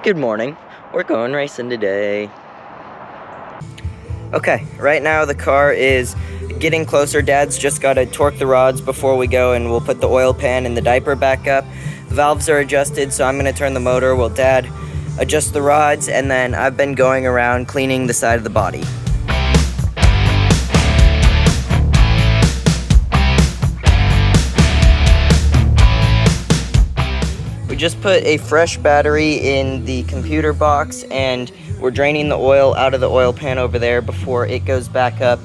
Good morning. We're going racing today. Okay, right now the car is getting closer. Dad's just got to torque the rods before we go, and we'll put the oil pan and the diaper back up. The valves are adjusted, so I'm going to turn the motor while Dad adjusts the rods, and then I've been going around cleaning the side of the body. We just put a fresh battery in the computer box, and we're draining the oil out of the oil pan over there before it goes back up.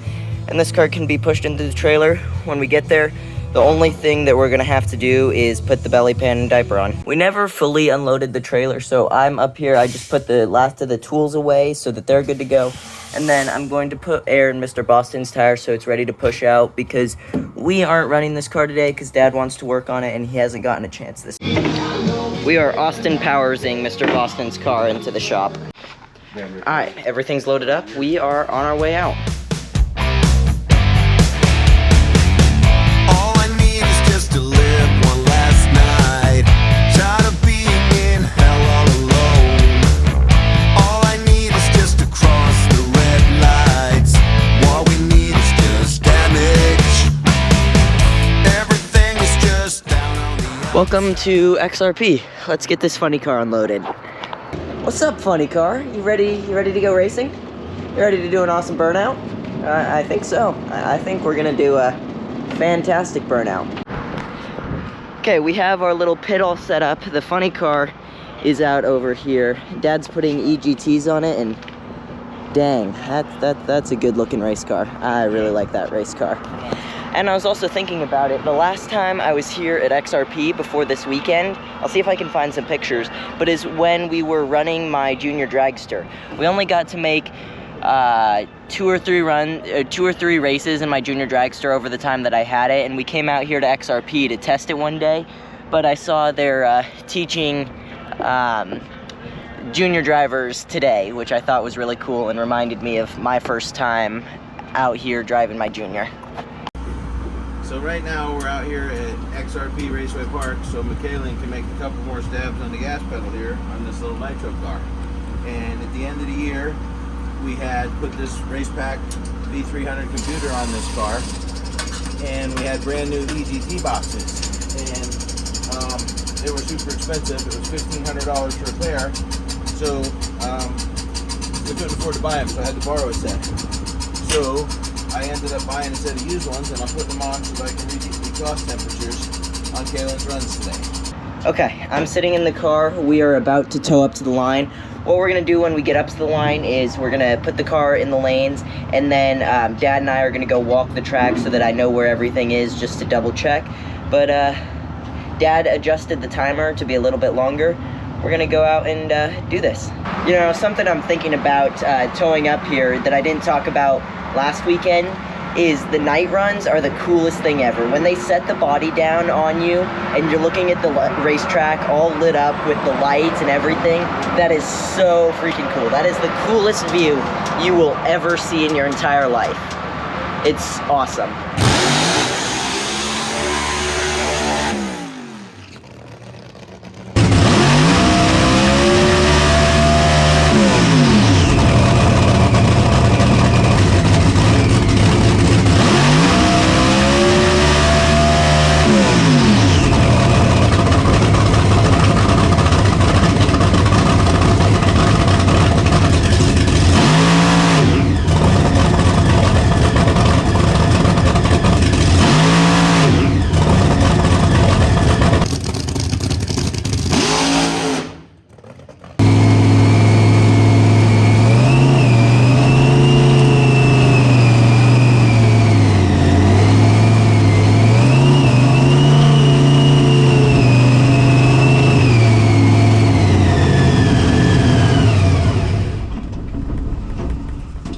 And this car can be pushed into the trailer when we get there. The only thing that we're gonna have to do is put the belly pan and diaper on. We never fully unloaded the trailer, so I'm up here. I just put the last of the tools away so that they're good to go. And then I'm going to put air in Mr. Boston's tire so it's ready to push out, because we aren't running this car today because Dad wants to work on it and he hasn't gotten a chance this week. We are Austin Powersing Mr. Boston's car into the shop. Alright, everything's loaded up. We are on our way out. All I need is just to live one last night. Tired of being in hell all alone. All I need is just to cross the red lights. What we need is just damage. Everything is just down on the... Welcome to XRP. Let's get this funny car unloaded. What's up, funny car? You ready to go racing? You ready to do an awesome burnout? I think so. I think we're gonna do a fantastic burnout. Okay, we have our little pit all set up. The funny car is out over here. Dad's putting EGTs on it, and dang, that's a good looking race car. I really like that race car. And I was also thinking about it. The last time I was here at XRP before this weekend, I'll see if I can find some pictures, but is when we were running my junior dragster. We only got to make two or three races in my junior dragster over the time that I had it, and we came out here to XRP to test it one day. But I saw they're teaching junior drivers today, which I thought was really cool and reminded me of my first time out here driving my junior. So right now we're out here at XRP Raceway Park, so McKailen can make a couple more stabs on the gas pedal here on this little nitro car. And at the end of the year, we had put this race pack V300 computer on this car, and we had brand new EGT boxes, and they were super expensive. It was $1,500 for a pair, so we couldn't afford to buy them, so I had to borrow a set. So I ended up buying a set of used ones, and I'm putting them on so that I can read the exhaust temperatures on Kaylin's runs today. Okay, I'm sitting in the car. We are about to tow up to the line. What we're gonna do when we get up to the line is we're gonna put the car in the lanes, and then Dad and I are gonna go walk the track so that I know where everything is, just to double check. But Dad adjusted the timer to be a little bit longer. We're gonna go out and do this. You know, something I'm thinking about towing up here that I didn't talk about last weekend is the night runs are the coolest thing ever. When they set the body down on you and you're looking at the racetrack all lit up with the lights and everything, that is so freaking cool. That is the coolest view you will ever see in your entire life. It's awesome.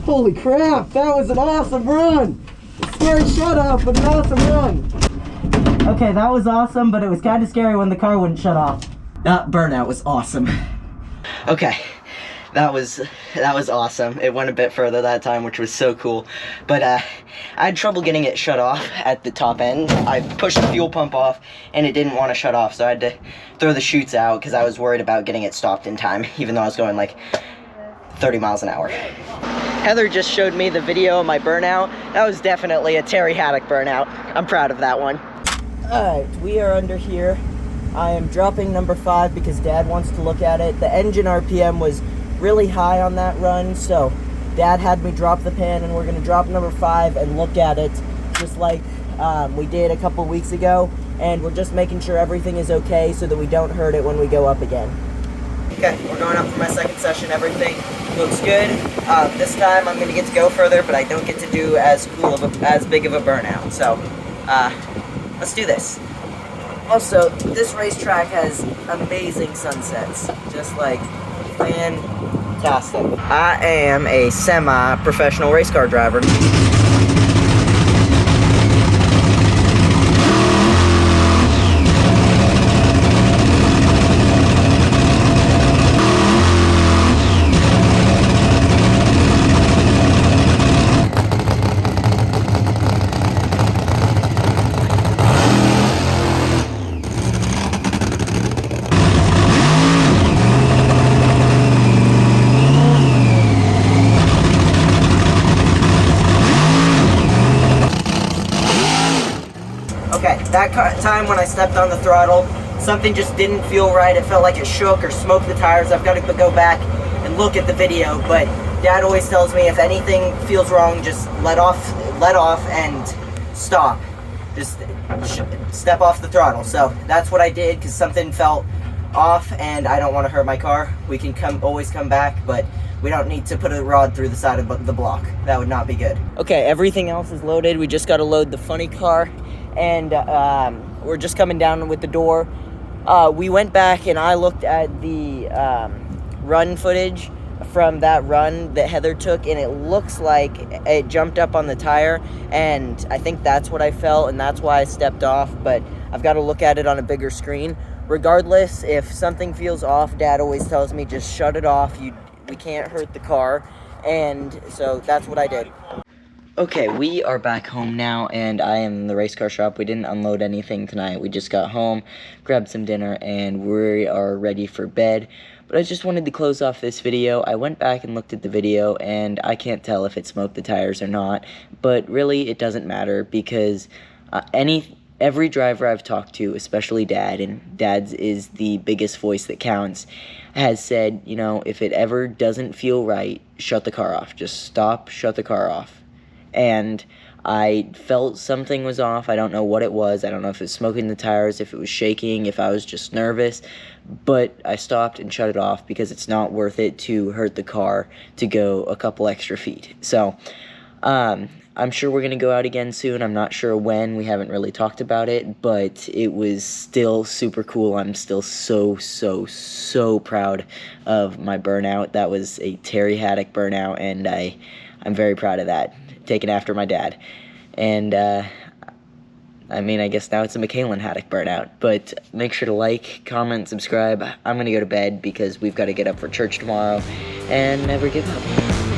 Holy crap, that was an awesome run! Scary shut off, but an awesome run! Okay, that was awesome, but it was kind of scary when the car wouldn't shut off. That burnout was awesome. Okay, that was awesome. It went a bit further that time, which was so cool. But I had trouble getting it shut off at the top end. I pushed the fuel pump off, and it didn't want to shut off, so I had to throw the chutes out because I was worried about getting it stopped in time, even though I was going like 30 miles an hour. Heather just showed me the video of my burnout. That was definitely a Terry Haddock burnout. I'm proud of that one. Alright, we are under here. I am dropping number 5 because Dad wants to look at it. The engine RPM was really high on that run, so Dad had me drop the pan, and we're going to drop number 5 and look at it just like we did a couple weeks ago, and we're just making sure everything is okay so that we don't hurt it when we go up again. Okay, we're going up for my second session. Everything looks good. This time I'm going to get to go further, but I don't get to do as big of a burnout, so let's do this. Also, this racetrack has amazing sunsets, just like fantastic. I am a semi-professional race car driver. Okay, that time when I stepped on the throttle, something just didn't feel right. It felt like it shook or smoked the tires. I've got to go back and look at the video, but Dad always tells me if anything feels wrong, just let off and stop. Just step off the throttle. So that's what I did because something felt off and I don't want to hurt my car. We can always come back, but we don't need to put a rod through the side of the block. That would not be good. Okay, everything else is loaded. We just got to load the funny car. And we're just coming down with the door. We went back and I looked at the run footage from that run that Heather took, and it looks like it jumped up on the tire, and I think that's what I felt, and that's why I stepped off, but I've got to look at it on a bigger screen. Regardless, if something feels off, Dad always tells me just shut it off. We can't hurt the car, and so that's what I did. Okay, we are back home now, and I am in the race car shop. We didn't unload anything tonight. We just got home, grabbed some dinner, and we are ready for bed. But I just wanted to close off this video. I went back and looked at the video, and I can't tell if it smoked the tires or not. But really, it doesn't matter, because every driver I've talked to, especially Dad, and Dad's is the biggest voice that counts, has said, you know, if it ever doesn't feel right, shut the car off. Just stop, shut the car off. And I felt something was off. I don't know what it was. I don't know if it was smoking the tires, if it was shaking, if I was just nervous. But I stopped and shut it off because it's not worth it to hurt the car to go a couple extra feet. So, I'm sure we're going to go out again soon. I'm not sure when. We haven't really talked about it, but it was still super cool. I'm still so proud of my burnout. That was a Terry Haddock burnout, and I'm very proud of that. Taken after my dad. And I mean, I guess now it's a McKailen Haddock burnout. But make sure to like, comment, subscribe. I'm gonna go to bed because we've got to get up for church tomorrow, and never give up.